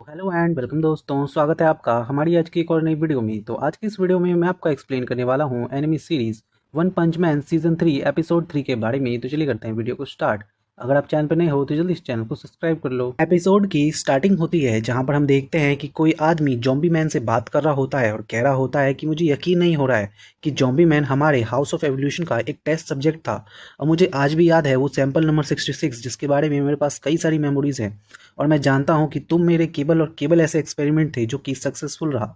Hello and welcome दोस्तों, स्वागत है आपका हमारी आज की एक और नई वीडियो में। तो आज की इस वीडियो में मैं आपको एक्सप्लेन करने वाला हूं एनिमी सीरीज वन पंच मैन सीजन 3 एपिसोड 3 के बारे में। तो चलिए करते हैं वीडियो को स्टार्ट। अगर आप चैनल पर नए हो तो जल्दी इस चैनल को सब्सक्राइब कर लो। एपिसोड की स्टार्टिंग होती है जहां पर हम देखते हैं कि कोई आदमी जॉम्बी मैन से बात कर रहा होता है और कह रहा होता है कि मुझे यकीन नहीं हो रहा है कि जॉम्बी मैन हमारे हाउस ऑफ एवोल्यूशन का एक टेस्ट सब्जेक्ट था। और मुझे आज भी याद है वो सैंपल नंबर 66 जिसके बारे में मेरे पास कई सारी मेमोरीज हैं। और मैं जानता हूं कि तुम मेरे केवल ऐसे एक्सपेरिमेंट थे जो कि सक्सेसफुल रहा।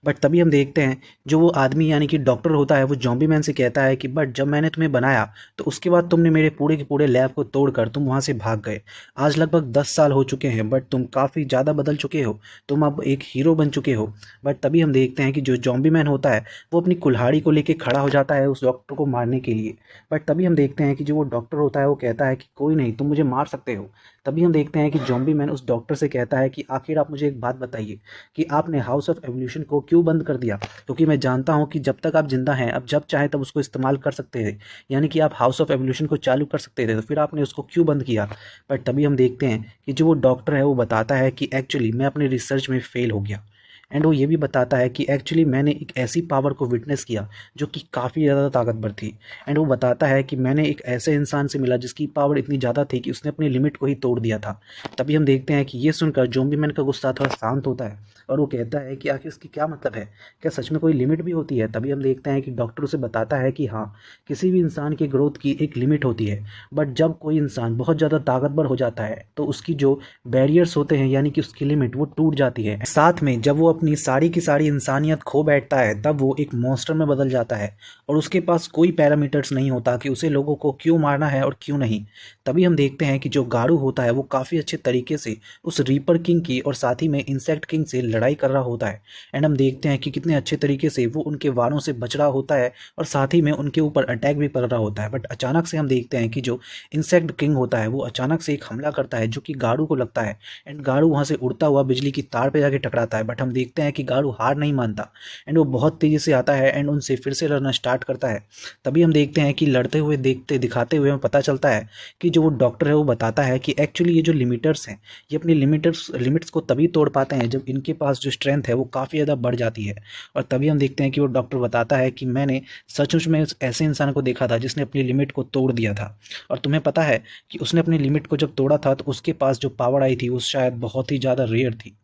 बट तभी हम देखते हैं जो वो आदमी यानी कि डॉक्टर होता है वो जॉम्बी मैन से कहता है कि बट जब मैंने तुम्हें बनाया तो उसके बाद तुमने मेरे पूरे के पूरे लैब को तोड़कर तुम वहां से भाग गए। आज लगभग 10 साल हो चुके हैं बट तुम काफ़ी ज़्यादा बदल चुके हो। तुम अब एक हीरो बन चुके हो। बट तभी हम देखते हैं कि जो जॉम्बी मैन होता है वो अपनी कुल्हाड़ी को लेके खड़ा हो जाता है उस डॉक्टर को मारने के लिए। बट तभी हम देखते हैं कि जो वो डॉक्टर होता है वो कहता है कि कोई नहीं, तुम मुझे मार सकते हो। तभी हम देखते हैं कि जॉम्बी मैन उस डॉक्टर से कहता है कि आखिर आप मुझे एक बात बताइए कि आपने हाउस ऑफ एवोल्यूशन को क्यों बंद कर दिया। क्योंकि मैं जानता हूं कि जब तक आप जिंदा हैं अब जब चाहे तब उसको इस्तेमाल कर सकते थे, यानी कि आप हाउस ऑफ एवोल्यूशन को चालू कर सकते थे, तो फिर आपने उसको क्यों बंद किया। बट तभी हम देखते हैं कि जो वो डॉक्टर है वो बताता है कि एक्चुअली मैं अपने रिसर्च में फेल हो गया। एंड वो ये भी बताता है कि एक्चुअली मैंने एक ऐसी पावर को विटनेस किया जो कि काफ़ी ज़्यादा ताकतवर थी। एंड वो बताता है कि मैंने एक ऐसे इंसान से मिला जिसकी पावर इतनी ज़्यादा थी कि उसने अपनी लिमिट को ही तोड़ दिया था। तभी हम देखते हैं कि ये सुनकर ज़ॉम्बी मैन का गुस्सा थोड़ा शांत होता है और वो कहता है कि आखिर इसकी क्या मतलब है, क्या सच में कोई लिमिट भी होती है। तभी हम देखते हैं कि डॉक्टर उसे बताता है कि हाँ, किसी भी इंसान के ग्रोथ की एक लिमिट होती है। बट जब कोई इंसान बहुत ज़्यादा ताकतवर हो जाता है तो उसकी जो बैरियर्स होते हैं यानी कि उसकी लिमिट वो टूट जाती है। साथ में जब वो अपनी सारी की सारी इंसानियत खो बैठता है तब वो एक मॉन्स्टर में बदल जाता है और उसके पास कोई पैरामीटर्स नहीं होता कि उसे लोगों को क्यों मारना है और क्यों नहीं। तभी हम देखते हैं कि जो गारू होता है वो काफ़ी अच्छे तरीके से उस रीपर किंग की और साथ ही में इंसेक्ट किंग से लड़ाई कर रहा होता है। एंड हम देखते हैं कि कितने अच्छे तरीके से वो उनके वारों से बच रहा होता है और साथ ही में उनके ऊपर अटैक भी कर रहा होता है। बट अचानक से हम देखते हैं कि जो इंसेक्ट किंग होता है वो अचानक से एक हमला करता है जो कि गारू को लगता है। एंड गारू वहां से उड़ता हुआ बिजली की तार पे जाके टकराता है। बट हम देखते हैं कि गारू हार नहीं मानता एंड वो बहुत तेजी से आता है एंड उनसे फिर से लड़ना स्टार्ट करता है। तभी हम देखते हैं कि लड़ते हुए देखते दिखाते हुए हमें पता चलता है कि जो वो डॉक्टर है वो बताता है कि एक्चुअली ये जो लिमिटर्स हैं ये अपनी लिमिट्स को तभी तोड़ पाते हैं जब इनके पास जो स्ट्रेंथ है वो काफ़ी ज़्यादा बढ़ जाती है। और तभी हम देखते हैं कि वो डॉक्टर बताता है कि मैंने सचमुच में ऐसे इंसान को देखा था जिसने अपनी लिमिट को तोड़ दिया था। और तुम्हें पता है कि उसने अपनी लिमिट को जब तोड़ा था तो उसके पास जो पावर आई थी वो शायद बहुत ही ज़्यादा रेयर थी।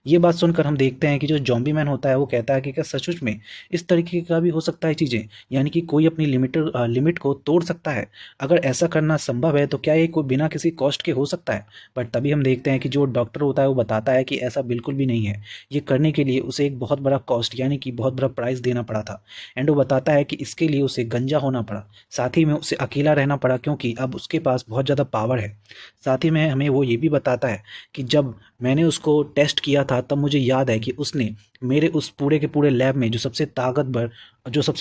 ये बात सुनकर हम देखते हैं कि जो जॉम्बी मैन होता है वो कहता है कि क्या सचमुच में इस तरीके का भी हो सकता है चीज़ें, यानी कि कोई अपनी लिमिट को तोड़ सकता है। अगर ऐसा करना संभव है तो क्या ये कोई बिना किसी कॉस्ट के हो सकता है। बट तभी हम देखते हैं कि जो डॉक्टर होता है वो बताता है कि ऐसा बिल्कुल भी नहीं है। ये करने के लिए उसे एक बहुत बड़ा कॉस्ट यानी कि बहुत बड़ा प्राइस देना पड़ा था। एंड वो बताता है कि इसके लिए उसे गंजा होना पड़ा, साथ ही में उसे अकेला रहना पड़ा क्योंकि अब उसके पास बहुत ज़्यादा पावर है। साथ ही में हमें वो ये भी बताता है कि जब मैंने उसको टेस्ट किया था तब मुझे याद है कि उसने मेरे उस पूरे के पूरे लैब में जो सबसे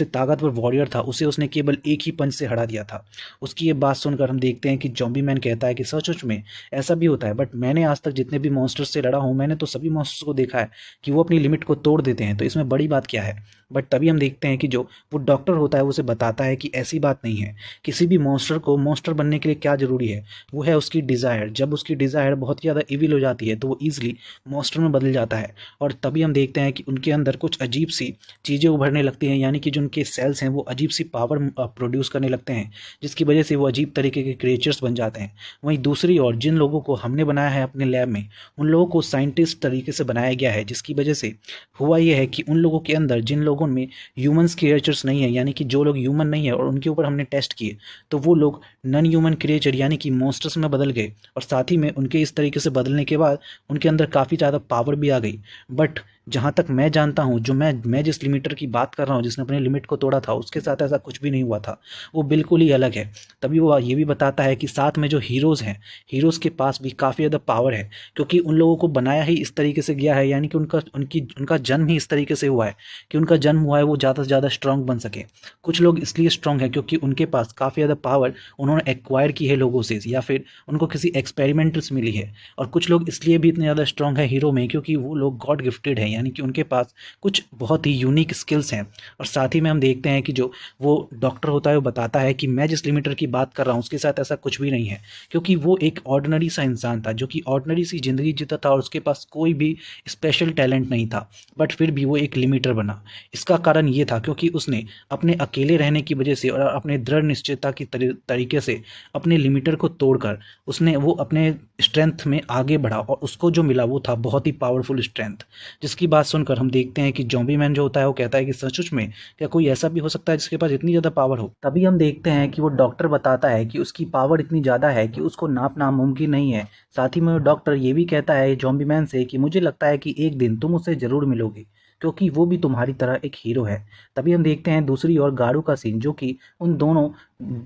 ताकतवर वॉरियर था उसे उसने केवल एक ही पंच से हरा दिया था। उसकी ये बात सुनकर हम देखते हैं कि जॉम्बी मैन कहता है कि सच में ऐसा भी होता है। बट मैंने आज तक जितने भी मॉन्स्टर्स से लड़ा हूँ मैंने तो सभी मॉन्स्टर्स को देखा है कि वो अपनी लिमिट को तोड़ देते हैं, तो इसमें बड़ी बात क्या है। बट तभी हम देखते हैं कि जो वो डॉक्टर होता है वो उसे बताता है कि ऐसी बात नहीं है। किसी भी मॉन्स्टर को मॉन्स्टर बनने के लिए क्या ज़रूरी है, वो है उसकी डिज़ायर। जब उसकी डिज़ायर बहुत ही ज़्यादा इविल हो जाती है तो वो ईजिली मॉन्स्टर में बदल जाता है। और तभी हम देखते हैं कि उनके अंदर कुछ अजीब सी चीज़ें उभरने लगती हैं, यानी कि जो उनके सेल्स हैं वो अजीब सी पावर प्रोड्यूस करने लगते हैं जिसकी वजह से वो अजीब तरीके के क्रिएचर्स बन जाते हैं। वहीं दूसरी ओर जिन लोगों को हमने बनाया है अपने लैब में उन लोगों को साइंटिस्ट तरीके से बनाया गया है, जिसकी वजह से हुआ यह है कि उन लोगों के अंदर जिन लोगों में ह्यूमन्स क्रिएचर्स नहीं है, यानी कि जो लोग ह्यूमन नहीं है और उनके ऊपर हमने टेस्ट किए तो वो लोग नॉन ह्यूमन क्रिएचर यानी कि मॉन्स्टर्स में बदल गए। और साथ ही में उनके इस तरीके से बदलने के बाद उनके अंदर काफ़ी ज़्यादा पावर भी आ गई। बट जहाँ तक मैं जानता हूँ जो मैं जिस लिमिटर की बात कर रहा हूँ जिसने अपने लिमिट को तोड़ा था उसके साथ ऐसा कुछ भी नहीं हुआ था, वो बिल्कुल ही अलग है। तभी वो ये भी बताता है कि साथ में जो हीरोज़ हैं, हीरोज़ के पास भी काफ़ी ज़्यादा पावर है क्योंकि उन लोगों को बनाया ही इस तरीके से गया है, यानी कि उनका जन्म ही इस तरीके से हुआ है कि उनका जन्म हुआ है वो ज़्यादा से ज़्यादा स्ट्रांग बन सके। कुछ लोग इसलिए स्ट्रांग हैं क्योंकि उनके पास काफ़ी ज़्यादा पावर उन्होंने एक्वायर की है लोगों से या फिर उनको किसी एक्सपेरिमेंटल्स मिली है। और कुछ लोग इसलिए भी इतने ज़्यादा स्ट्रांग है हीरो में क्योंकि वो लोग गॉड गिफ्टेड हैं, यानी कि उनके पास कुछ बहुत ही यूनिक स्किल्स हैं। और साथ ही में हम देखते हैं कि जो वो डॉक्टर होता है वो बताता है कि मैं जिस लिमिटर की बात कर रहा हूँ उसके साथ ऐसा कुछ भी नहीं है, क्योंकि वो एक ऑर्डिनरी सा इंसान था जो कि ऑर्डिनरी सी ज़िंदगी जीता था और उसके पास कोई भी स्पेशल टैलेंट नहीं था, बट फिर भी वो एक लिमिटर बना। इसका कारण ये था क्योंकि उसने अपने अकेले रहने की वजह से और अपने दृढ़ निश्चयता की तरीके से अपने लिमिटर को तोड़कर उसने वो अपने स्ट्रेंथ में आगे बढ़ा और उसको जो मिला वो था बहुत ही पावरफुल स्ट्रेंथ। जिसकी बात सुनकर हम देखते हैं कि ज़ॉम्बी मैन जो होता है वो कहता है कि सचमुच में क्या कोई ऐसा भी हो सकता है जिसके पास इतनी ज़्यादा पावर हो। तभी हम देखते हैं कि वो डॉक्टर बताता है कि उसकी पावर इतनी ज़्यादा है कि उसको नापना मुमकिन नहीं है। साथ ही में वो डॉक्टर ये भी कहता है ज़ॉम्बी मैन से कि मुझे लगता है कि एक दिन तुम उससे ज़रूर मिलोगे क्योंकि वो भी तुम्हारी तरह एक हीरो है। तभी हम देखते हैं दूसरी ओर गारू का सीन जो कि उन दोनों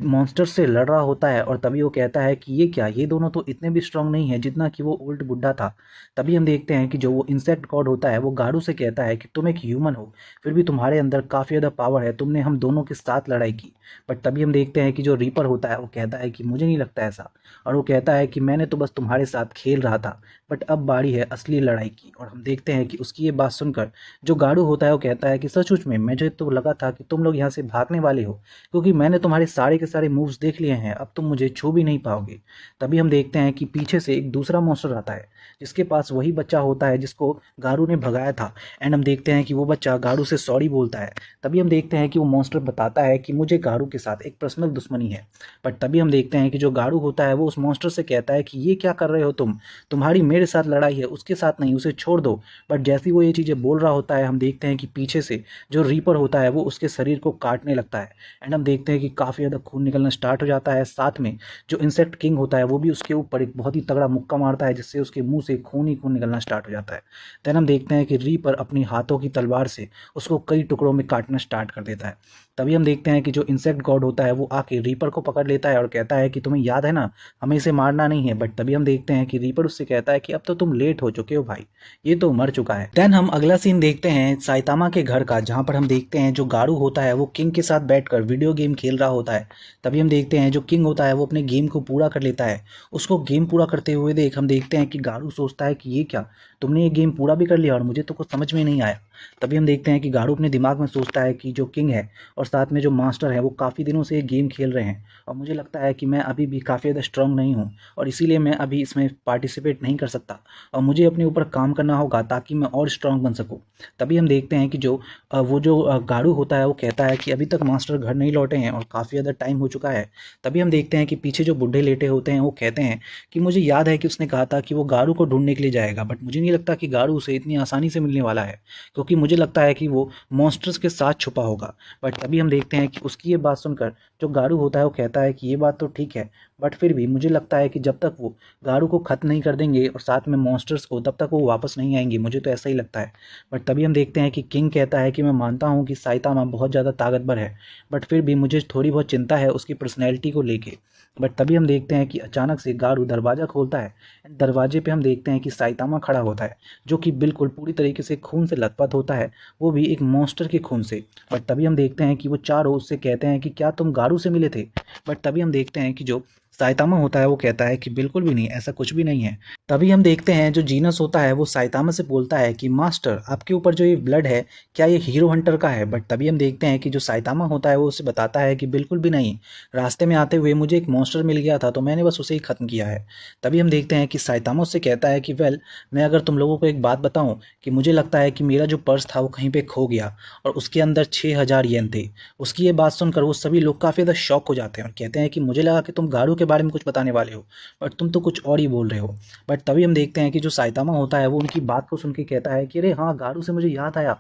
मॉन्स्टर से लड़ रहा होता है और तभी वो कहता है कि ये क्या, ये दोनों तो इतने भी स्ट्रांग नहीं है जितना कि वो ओल्ड बुड्ढा था। तभी हम देखते हैं कि जो वो इंसेक्ट गॉड होता है वो गारू से कहता है कि तुम एक ह्यूमन हो, फिर भी तुम्हारे अंदर काफ़ी ज़्यादा पावर है, तुमने हम दोनों के साथ लड़ाई की। बट तभी हम देखते हैं कि जो रीपर होता है वो कहता है कि मुझे नहीं लगता ऐसा, और वो कहता है कि मैंने तो बस तुम्हारे साथ खेल रहा था, बट अब बारी है असली लड़ाई की। और हम देखते हैं कि उसकी ये बात सुनकर जो गारू होता है वो कहता है कि सचमुच में मुझे तो लगा था कि तुम लोग यहाँ से भागने वाले हो, क्योंकि मैंने तुम्हारे सारे के सारे मूव्स देख लिए हैं, अब तुम मुझे छू भी नहीं पाओगे। तभी हम देखते हैं कि पीछे से एक दूसरा मॉन्स्टर आता है जिसके पास वही बच्चा होता है जिसको गारू ने भगाया था। एंड हम देखते हैं कि वो बच्चा गारू से सॉरी बोलता है। तभी हम देखते हैं कि वो मॉन्स्टर बताता है कि मुझे गारू के साथ एक पर्सनल दुश्मनी है। बट तभी हम देखते हैं कि जो गारू होता है वो उस मॉन्स्टर से कहता है कि ये क्या कर रहे हो तुम, तुम्हारी मेरे साथ लड़ाई है, उसके साथ नहीं, उसे छोड़ दो। बट जैसे ही वो ये चीज़ें बोल रहा होता है हम देखते हैं कि पीछे से जो रीपर होता है वो उसके शरीर को काटने लगता है। एंड हम देखते हैं कि काफ़ी ज़्यादा खून निकलना स्टार्ट हो जाता है। साथ में जो इंसेक्ट किंग होता है वो भी उसके ऊपर एक बहुत ही तगड़ा मुक्का मारता है जिससे उसके मुंह से खून ही खून निकलना स्टार्ट हो जाता है। देन हम देखते हैं कि रीपर अपनी हाथों की तलवार से उसको कई टुकड़ों में काटना स्टार्ट कर देता है। तभी हम देखते हैं कि जो इंसेक्ट गॉड होता है वो आके रीपर को पकड़ लेता है और कहता है कि तुम्हें याद है ना, हमें इसे मारना नहीं है। बट तभी हम देखते हैं कि रीपर उससे कहता है कि अब तो तुम लेट हो चुके हो भाई, ये तो मर चुका है। देन हम अगला सीन देखते हैं साइतामा के घर का, जहाँ पर हम देखते हैं जो गारू होता है वो किंग के साथ बैठकर वीडियो गेम खेल रहा होता है। तभी हम देखते हैं जो किंग होता है वो अपने गेम को पूरा कर लेता है। उसको गेम पूरा करते हुए देख हम देखते हैं कि गारू सोचता है कि ये क्या, तुमने ये गेम पूरा भी कर लिया और मुझे तो कुछ समझ में नहीं आया। तभी हम देखते हैं कि गारू अपने दिमाग में सोचता है कि जो किंग है और साथ में जो मास्टर है वो काफ़ी दिनों से ये गेम खेल रहे हैं और मुझे लगता है कि मैं अभी भी काफ़ी ज़्यादा स्ट्रांग नहीं हूँ और इसीलिए मैं अभी इसमें पार्टिसिपेट नहीं कर सकता और मुझे अपने ऊपर काम करना होगा ताकि मैं और स्ट्रांग बन सकूँ। तभी हम देखते हैं कि जो गारू होता है वो कहता है कि अभी तक मास्टर घर नहीं लौटे हैं और काफ़ी ज़्यादा टाइम हो चुका है। तभी हम देखते हैं कि पीछे जो बूढ़े लेटे होते हैं वो कहते हैं कि मुझे याद है कि उसने कहा था कि वो गारू को ढूंढने के लिए जाएगा, बट मुझे नहीं लगता कि गारू उसे इतनी आसानी से मिलने वाला है क्योंकि मुझे लगता है कि वो मॉन्स्टर्स के साथ छुपा होगा। बट तभी हम देखते हैं कि उसकी ये बात सुनकर जो गारू होता है वो कहता है कि ये बात तो ठीक है, बट फिर भी मुझे लगता है कि जब तक वो गारू को ख़त्म नहीं कर देंगे और साथ में मॉन्स्टर्स को, तब तक वो वापस नहीं आएंगे, मुझे तो ऐसा ही लगता है। बट तभी हम देखते हैं कि किंग कहता है कि मैं मानता हूँ कि साइतामा बहुत ज़्यादा ताकतवर है, बट फिर भी मुझे थोड़ी बहुत चिंता है उसकी पर्सनैलिटी को लेके। बट तभी हम देखते हैं कि अचानक से गारू दरवाज़ा खोलता है। दरवाजे पे हम देखते हैं कि साइतामा खड़ा होता है जो कि बिल्कुल पूरी तरीके से खून से लथपथ होता है, वो भी एक मॉन्स्टर के खून से। बट तभी हम देखते हैं कि वो चारों उससे कहते हैं कि क्या तुम गारू से मिले थे। बट तभी हम देखते हैं कि जो साइतामा होता है वो कहता है कि बिल्कुल भी नहीं, ऐसा कुछ भी नहीं है। तभी हम देखते हैं जो जीनस होता है वो साइतामा से बोलता है कि मास्टर आपके ऊपर जो ये ब्लड है क्या ये हीरो हंटर का है। बट तभी हम देखते हैं कि जो साइतामा होता है वो उसे बताता है कि बिल्कुल भी नहीं, रास्ते में आते हुए मुझे एक मॉन्स्टर मिल गया था तो मैंने बस उसे ही ख़त्म किया है। तभी हम देखते हैं कि साइतामा उससे कहता है कि वेल, मैं अगर तुम लोगों को एक बात बताऊँ कि मुझे लगता है कि मेरा जो पर्स था वो कहीं पर खो गया और उसके अंदर 6000 येन थे। उसकी ये बात सुनकर वो सभी लोग काफ़ी ज़्यादा शॉक हो जाते हैं और कहते हैं कि मुझे लगा कि तुम गारू के बारे में कुछ बताने वाले हो, बट तुम तो कुछ और ही बोल रहे हो। बट तभी हम देखते हैं कि जो साइतामा होता है वो उनकी बात को सुन के कहता है कि अरे हाँ, गारू से मुझे याद आया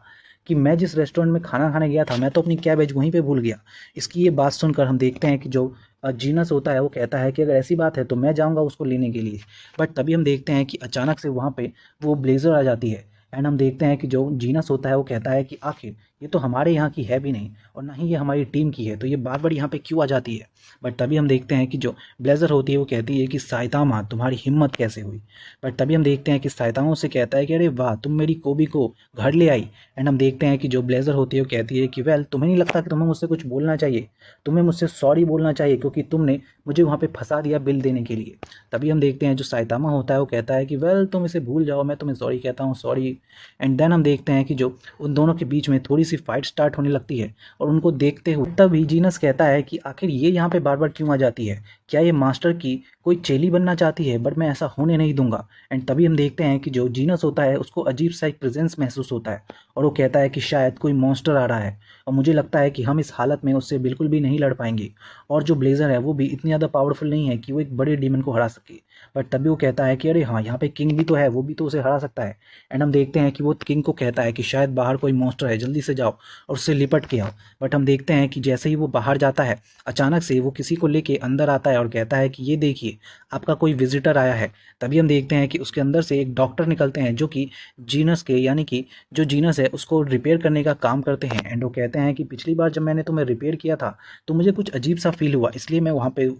कि मैं जिस रेस्टोरेंट में खाना खाने गया था मैं तो अपनी कैब वहीं पे भूल गया। इसकी ये बात सुनकर हम देखते हैं कि जो जीनस होता है वो कहता है कि अगर ऐसी बात है तो मैं जाऊंगा उसको लेने के लिए। बट तभी हम देखते हैं कि अचानक से वहाँ पे वो ब्लेज़र आ जाती है एंड हम देखते हैं कि जो जीनस होता है वो कहता है कि आखिर ये तो हमारे यहाँ की है भी नहीं और ना ही ये हमारी टीम की है, तो ये बार बार यहाँ पे क्यों आ जाती है। बट तभी हम देखते हैं कि जो ब्लेजर होती है वो कहती है कि साइतामा तुम्हारी हिम्मत कैसे हुई। बट तभी हम देखते हैं कि साइतामा उससे कहता है कि अरे वाह, तुम मेरी कोबी को घर ले आई। एंड हम देखते हैं कि जो ब्लेजर होती है वो कहती है कि वेल, तुम्हें नहीं लगता कि तुम्हें मुझसे कुछ बोलना चाहिए, तुम्हें मुझसे सॉरी बोलना चाहिए क्योंकि तुमने मुझे वहाँ पे फंसा दिया बिल देने के लिए। तभी हम देखते हैं जो साइतामा होता है वो कहता है कि वेल, तुम इसे भूल जाओ, मैं तुम्हें सॉरी कहता हूँ, सॉरी। एंड देन हम देखते हैं कि जो उन दोनों के बीच में थोड़ी सी फाइट स्टार्ट होने लगती है और उनको देखते हुए तभी जीनस कहता है कि आखिर ये यहाँ पे बार बार क्यों आ जाती है, क्या ये मास्टर की कोई चेली बनना चाहती है, बट मैं ऐसा होने नहीं दूंगा। एंड तभी हम देखते हैं कि जो जीनस होता है उसको अजीब सा एक प्रेजेंस महसूस होता है और वो कहता है कि शायद कोई मॉन्स्टर आ रहा है और मुझे लगता है कि हम इस हालत में उससे बिल्कुल भी नहीं लड़ पाएंगे, और जो ब्लेजर है वो भी इतनी ज़्यादा पावरफुल नहीं है कि वो एक बड़े डीमन को हरा सके। बट तभी वो कहता है कि अरे हाँ, यहाँ पे किंग भी तो है, वो भी तो उसे हरा सकता है। एंड हम देखते हैं कि वो किंग को कहता है कि शायद बाहर कोई मॉन्स्टर है, जल्दी से जाओ और उससे लिपट के आओ। बट हम देखते हैं कि जैसे ही वो बाहर जाता है अचानक से वो किसी को लेके अंदर आता है और कहता है कि ये देखिए, आपका कोई विजिटर आया है। तभी हम देखते हैं कि उसके अंदर से एक डॉक्टर निकलते हैं जो कि जीनस के, यानी कि जो जीनस है उसको रिपेयर करने का काम करते हैं। एंड वो कहते हैं कि पिछली बार जब मैंने तुम्हें रिपेयर किया था तो मुझे कुछ अजीब सा फील हुआ, इसलिए मैं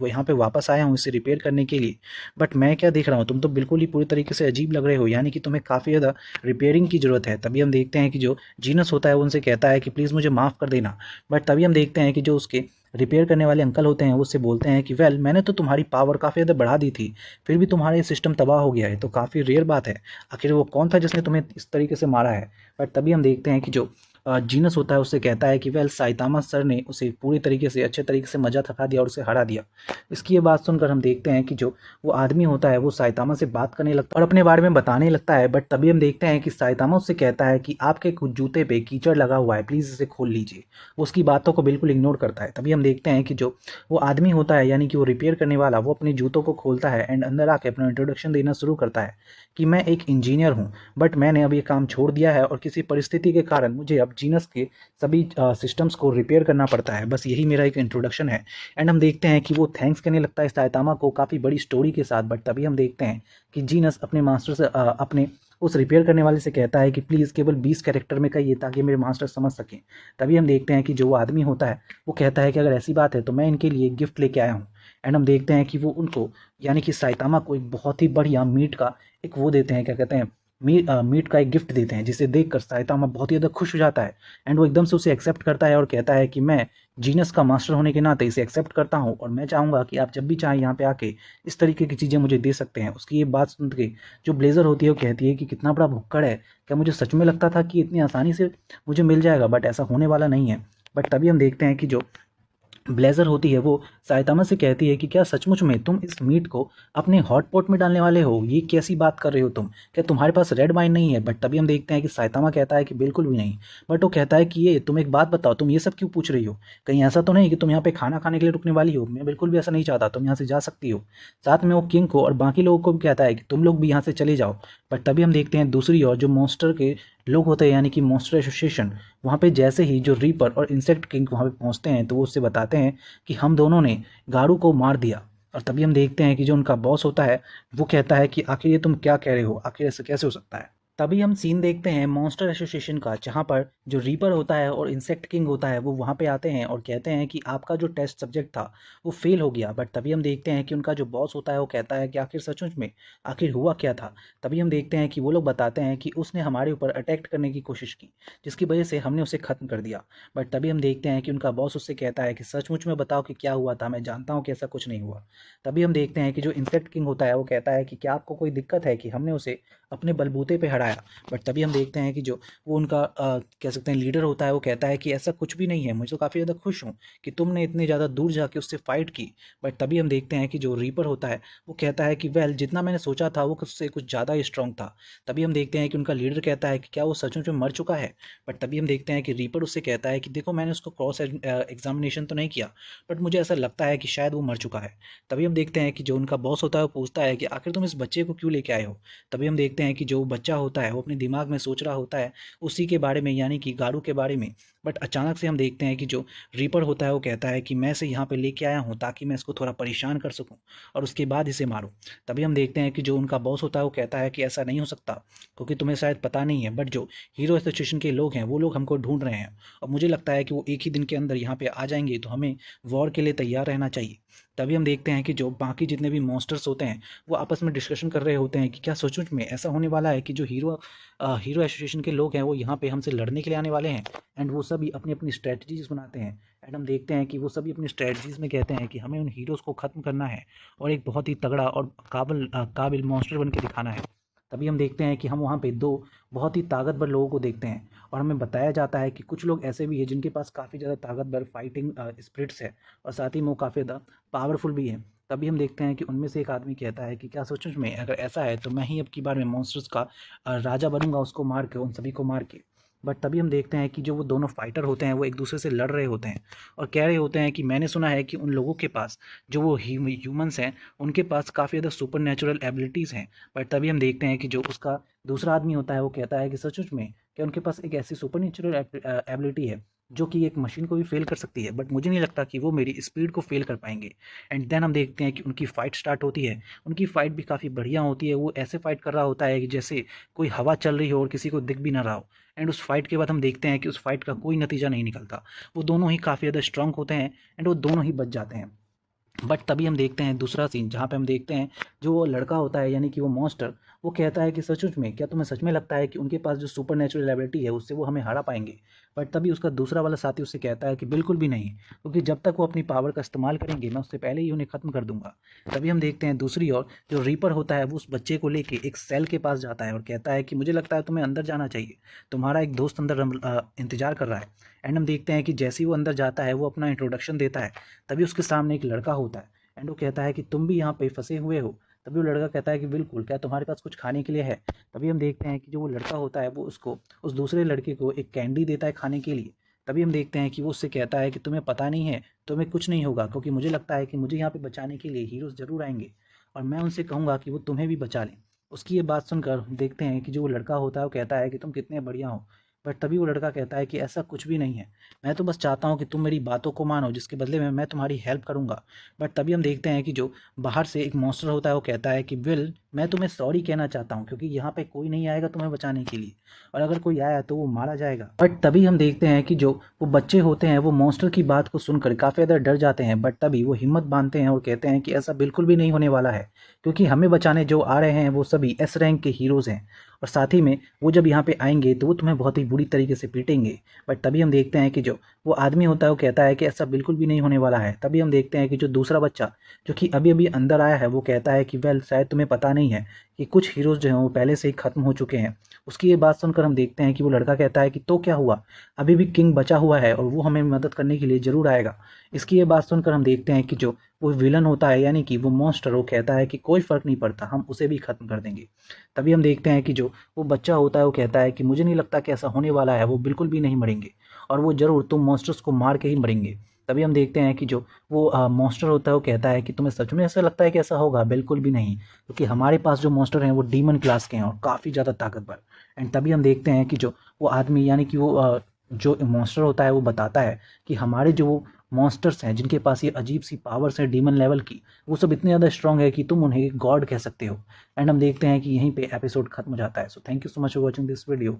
यहाँ पे वापस आया हूँ इसे रिपेयर करने के लिए। बट मैं क्या देख रहा हूँ, तुम तो बिल्कुल ही पूरी तरीके से अजीब लग रहे हो, यानी कि तुम्हें काफ़ी ज़्यादा रिपेयरिंग की ज़रूरत है। तभी हम देखते हैं कि जो जीनस होता है वो उनसे कहता है कि प्लीज़ मुझे माफ़ कर देना। बट तभी हम देखते हैं कि जो उसके रिपेयर करने वाले अंकल होते हैं वो उससे बोलते हैं कि वेल, मैंने तो तुम्हारी पावर काफ़ी ज़्यादा बढ़ा दी थी, फिर भी तुम्हारा ये सिस्टम तबाह हो गया है, तो काफ़ी रेयर बात है। आखिर वो कौन था जिसने तुम्हें इस तरीके से मारा है। बट तभी हम देखते हैं कि जो जीनस होता है उससे कहता है कि वेल, साइतामा सर ने उसे पूरी तरीके से अच्छे तरीके से मजा थका दिया और उसे हरा दिया। इसकी ये बात सुनकर हम देखते हैं कि जो वो आदमी होता है वो साइतामा से बात करने लगता है और अपने बारे में बताने लगता है। बट तभी हम देखते हैं कि साइतामा उससे कहता है कि आपके कुछ जूते पे कीचड़ लगा हुआ है, प्लीज़ इसे खोल लीजिए। वो उसकी बातों को बिल्कुल इग्नोर करता है। तभी हम देखते हैं कि जो वो आदमी होता है, यानी कि वो रिपेयर करने वाला, वो अपने जूतों को खोलता है एंड अंदर आके अपना इंट्रोडक्शन देना शुरू करता है कि मैं एक इंजीनियर हूँ, बट मैंने अब ये काम छोड़ दिया है और किसी परिस्थिति के कारण मुझे अब जीनस के सभी सिस्टम्स को रिपेयर करना पड़ता है। बस यही मेरा एक इंट्रोडक्शन है। एंड हम देखते हैं कि वो थैंक्स करने लगता है साइतामा को काफ़ी बड़ी स्टोरी के साथ। बट तभी हम देखते हैं कि जीनस अपने मास्टर से अपने उस रिपेयर करने वाले से कहता है कि प्लीज़ केवल 20 कैरेक्टर में कहिए ताकि मेरे मास्टर समझ सकें। तभी हम देखते हैं कि जो वो आदमी होता है वो कहता है कि अगर ऐसी बात है तो मैं इनके लिए गिफ्ट लेके आया हूँ। एंड हम देखते हैं कि वो उनको, यानी कि साइतामा को, एक बहुत ही बढ़िया मीट का एक वो देते हैं, क्या कहते हैं, मीट का एक गिफ्ट देते हैं, जिसे देखकर साइतामा बहुत ही ज़्यादा खुश हो जाता है। एंड वो एकदम से उसे एक्सेप्ट करता है और कहता है कि मैं जीनस का मास्टर होने के नाते इसे एक्सेप्ट करता हूँ और मैं चाहूँगा कि आप जब भी चाहें यहाँ पे आके इस तरीके की चीज़ें मुझे दे सकते हैं। उसकी ये बात सुन के जो ब्लेजर होती है वो कहती है कि कितना बड़ा भुक्कड़ है, क्या मुझे सच में लगता था कि इतनी आसानी से मुझे मिल जाएगा, बट ऐसा होने वाला नहीं है। बट तभी हम देखते हैं कि जो ब्लेजर होती है वो साइतामा से कहती है कि क्या सचमुच में तुम इस मीट को अपने हॉट पॉट में डालने वाले हो, ये कैसी बात कर रहे हो तुम, क्या तुम्हारे पास रेड वाइन नहीं है। बट तभी हम देखते हैं कि साइतामा कहता है कि बिल्कुल भी नहीं। बट वो कहता है कि ये तुम एक बात बताओ, तुम ये सब क्यों पूछ रही हो, कहीं ऐसा तो नहीं कि तुम यहाँ पे खाना खाने के लिए रुकने वाली हो। मैं बिल्कुल भी ऐसा नहीं चाहता, तुम यहाँ से जा सकती हो। साथ में वो किंग को और बाकी लोगों को भी कहता है कि तुम लोग भी यहाँ से चले जाओ। बट तभी हम देखते हैं दूसरी ओर जो मॉन्स्टर के लोग होते हैं, यानी कि मॉन्स्टर एसोसिएशन, वहाँ पे जैसे ही जो रीपर और इंसेक्ट किंग वहाँ पे पहुँचते हैं तो वो उससे बताते हैं कि हम दोनों ने गारू को मार दिया। और तभी हम देखते हैं कि जो उनका बॉस होता है वो कहता है कि आखिर ये तुम क्या कह रहे हो, आखिर ऐसे कैसे हो सकता है। तभी हम सीन देखते हैं मॉन्स्टर एसोसिएशन का, जहाँ पर जो रीपर होता है और इंसेक्ट किंग होता है वो वहाँ पे आते हैं और कहते हैं कि आपका जो टेस्ट सब्जेक्ट था वो फेल हो गया। बट तभी हम देखते हैं कि उनका जो बॉस होता है वो कहता है कि आखिर सचमुच में आखिर हुआ क्या था। तभी हम देखते हैं कि वो लोग बताते हैं कि उसने हमारे ऊपर अटैक करने की कोशिश की, जिसकी वजह से हमने उसे ख़त्म कर दिया। बट तभी हम देखते हैं कि उनका बॉस उससे कहता है कि सचमुच में बताओ कि क्या हुआ था, मैं जानता हूँ कि ऐसा कुछ नहीं हुआ। तभी हम देखते हैं कि जो इंसेक्ट किंग होता है वो कहता है कि क्या आपको कोई दिक्कत है कि हमने उसे अपने बलबूते पे हराया। बट तभी हम देखते हैं कि जो वो उनका कह सकते हैं लीडर होता है वो कहता है कि ऐसा कुछ भी नहीं है, मुझे तो काफ़ी ज़्यादा खुश हूँ कि तुमने इतने ज़्यादा दूर जाके उससे फाइट की। बट तभी हम देखते हैं कि जो रीपर होता है वो कहता है कि वेल, जितना मैंने सोचा था वो उससे कुछ ज़्यादा ही स्ट्रांग था। तभी हम देखते हैं कि उनका लीडर कहता है कि क्या वो सचमुच में मर चुका है। बट तभी हम देखते हैं कि रीपर उससे कहता है कि देखो, मैंने उसको क्रॉस एग्जामिनेशन तो नहीं किया, बट मुझे ऐसा लगता है कि शायद वो मर चुका है। तभी हम देखते हैं कि जो उनका बॉस होता है वो पूछता है कि आखिर तुम इस बच्चे को क्यों लेके आए हो। तभी हम देखते हैं कि जो बच्चा होता होता है वो अपने दिमाग में सोच रहा होता है उसी के बारे में, यानी कि गारू के बारे में। बट अचानक से हम देखते हैं कि जो रीपर होता है वो कहता है कि मैं इसे यहाँ पे लेके आया हूँ ताकि मैं इसको थोड़ा परेशान कर सकूँ और उसके बाद इसे मारूँ। तभी हम देखते हैं कि जो उनका बॉस होता है वो कहता है कि ऐसा नहीं हो सकता, क्योंकि तुम्हें शायद पता नहीं है, बट जो हीरो एसोसिएशन के लोग हैं वो लोग हमको ढूंढ रहे हैं और मुझे लगता है कि वो एक ही दिन के अंदर यहाँ पे आ जाएंगे, तो हमें वॉर के लिए तैयार रहना चाहिए। तभी हम देखते हैं कि जो बाकी जितने भी मॉन्स्टर्स होते हैं वो आपस में डिस्कशन कर रहे होते हैं कि क्या सचमुच में ऐसा होने वाला है कि जो हीरो एसोसिएशन के लोग हैं वो यहाँ पे हमसे लड़ने के लिए आने वाले हैं। एंड वो सभी अपनी अपनी स्ट्रेटजीज बनाते हैं। एंड हम देखते हैं कि वो सभी अपनी स्ट्रेटजीज में कहते हैं कि हमें उन हीरोज़ को ख़त्म करना है और एक बहुत ही तगड़ा और काबिल मॉन्स्टर बन के दिखाना है। तभी हम देखते हैं कि हम वहाँ पे दो बहुत ही ताकतवर लोगों को देखते हैं और हमें बताया जाता है कि कुछ लोग ऐसे भी हैं जिनके पास काफ़ी ज़्यादा ताकतवर फाइटिंग स्पिरिट्स है और साथ ही में वो काफ़ी ज़्यादा पावरफुल भी है। तभी हम देखते हैं कि उनमें से एक आदमी कहता है कि क्या सचमुच में अगर ऐसा है तो मैं ही अब की बार में मॉन्स्टर्स का राजा बनूंगा, उसको मार के, उन सभी को मार के। बट तभी हम देखते हैं कि जो वो दोनों फाइटर होते हैं वो एक दूसरे से लड़ रहे होते हैं और कह रहे होते हैं कि मैंने सुना है कि उन लोगों के पास, जो वो ह्यूमंस हैं, उनके पास काफ़ी ज़्यादा सुपर नेचुरल एबिलिटीज़ हैं। बट तभी हम देखते हैं कि जो उसका दूसरा आदमी होता है वो कहता है कि सचमुच में क्या उनके पास एक ऐसी सुपर नेचुरल एबिलिटी है जो कि एक मशीन को भी फेल कर सकती है, बट मुझे नहीं लगता कि वो मेरी स्पीड को फेल कर पाएंगे। एंड देन हम देखते हैं कि उनकी फ़ाइट स्टार्ट होती है। उनकी फ़ाइट भी काफ़ी बढ़िया होती है। वो ऐसे फाइट कर रहा होता है कि जैसे कोई हवा चल रही हो और किसी को दिख भी ना रहा हो। एंड उस फाइट के बाद हम देखते हैं कि उस फाइट का कोई नतीजा नहीं निकलता। वो दोनों ही काफ़ी ज़्यादा स्ट्रांग होते हैं एंड वो दोनों ही बच जाते हैं। बट तभी हम देखते हैं दूसरा सीन जहाँ पे हम देखते हैं जो वो लड़का होता है, यानी कि वो मॉन्स्टर, वो कहता है कि सचमुच में क्या तुम्हें सच में लगता है कि उनके पास जो सुपर नेचुरल एबिलिटी है उससे वो हमें हरा पाएंगे। बट तभी उसका दूसरा वाला साथी उससे कहता है कि बिल्कुल भी नहीं, क्योंकि जब तक वो अपनी पावर का इस्तेमाल करेंगे मैं उससे पहले ही उन्हें ख़त्म कर दूंगा। तभी हम देखते हैं दूसरी ओर जो रीपर होता है वो उस बच्चे को लेके एक सेल के पास जाता है और कहता है कि मुझे लगता है तुम्हें अंदर जाना चाहिए, तुम्हारा एक दोस्त अंदर इंतजार कर रहा है। एंड हम देखते हैं कि जैसे ही वो अंदर जाता है वो अपना इंट्रोडक्शन देता है। तभी उसके सामने एक लड़का होता है एंड वो कहता है कि तुम भी यहाँ पे फंसे हुए हो। तभी वो लड़का कहता है कि बिल्कुल, क्या तुम्हारे पास कुछ खाने के लिए है। तभी हम देखते हैं कि जो वो लड़का होता है वो उसको, उस दूसरे लड़के को एक कैंडी देता है खाने के लिए। तभी हम देखते हैं कि वो उससे कहता है कि तुम्हें पता नहीं है, तुम्हें कुछ नहीं होगा, क्योंकि मुझे लगता है कि मुझे यहाँ पे बचाने के लिए हीरोज़ ज़रूर आएंगे और मैं उनसे कहूँगा कि वो तुम्हें भी बचा लें। उसकी ये बात सुनकर देखते हैं कि जो वो लड़का होता है वो कहता है कि तुम कितने बढ़िया हो। बट तभी वो लड़का कहता है कि ऐसा कुछ भी नहीं है, मैं तो बस चाहता हूँ कि तुम मेरी बातों को मानो, जिसके बदले में मैं तुम्हारी हेल्प करूँगा। बट तभी हम देखते हैं कि जो बाहर से एक मॉन्स्टर होता है वो कहता है कि विल, मैं तुम्हें सॉरी कहना चाहता हूँ, क्योंकि यहाँ पे कोई नहीं आएगा तुम्हें बचाने के लिए, और अगर कोई आया तो वो मारा जाएगा। बट तभी हम देखते हैं कि जो वो बच्चे होते हैं वो मॉन्स्टर की बात को सुनकर काफ़ी ज़्यादा डर जाते हैं। बट तभी वो हिम्मत बांधते हैं और कहते हैं कि ऐसा बिल्कुल भी नहीं होने वाला है, क्योंकि हमें बचाने जो आ रहे हैं वो सभी एस रैंक के हीरोज़ हैं और साथ ही में वो जब यहाँ पे आएंगे तो वो तुम्हें बहुत ही बुरी तरीके से पीटेंगे। बट तभी हम देखते हैं कि जो वो आदमी होता है वो कहता है कि ऐसा बिल्कुल भी नहीं होने वाला है। तभी हम देखते हैं कि जो दूसरा बच्चा जो कि अभी अभी अंदर आया है वो कहता है कि वेल, शायद तुम्हें पता नहीं है कि कुछ हीरोज़ जो हैं वो पहले से ही ख़त्म हो चुके हैं। उसकी ये बात सुनकर हम देखते हैं कि वो लड़का कहता है कि तो क्या हुआ, अभी भी किंग बचा हुआ है और वो हमें मदद करने के लिए ज़रूर आएगा। इसकी ये बात सुनकर हम देखते हैं कि जो वो विलन होता है, यानी कि वो मॉन्स्टर, वो कहता है कि कोई फ़र्क नहीं पड़ता, हम उसे भी ख़त्म कर देंगे। तभी हम देखते हैं कि जो वो बच्चा होता है वो कहता है कि मुझे नहीं लगता कि ऐसा होने वाला है, वो बिल्कुल भी नहीं मरेंगे और वो ज़रूर तुम मॉन्स्टर्स को मार के ही मरेंगे। तभी हम देखते हैं कि जो वो मॉन्स्टर होता है वो कहता है कि तुम्हें सच में ऐसा लगता है कि ऐसा होगा। बिल्कुल भी नहीं, क्योंकि हमारे पास जो मॉन्स्टर हैं वो डीमन क्लास के हैं और काफ़ी ज़्यादा ताकतवर। एंड तभी हम देखते हैं कि जो वो आदमी, यानी कि वो जो मॉन्स्टर होता है वो बताता है कि हमारे जो मॉन्स्टर्स हैं जिनके पास ये अजीब सी पावर्स है डीमन लेवल की, वो सब इतने ज़्यादा स्ट्रॉन्ग है कि तुम उन्हें गॉड कह सकते हो। एंड हम देखते हैं कि यहीं पे एपिसोड खत्म हो जाता है। So thank you so much for watching this video.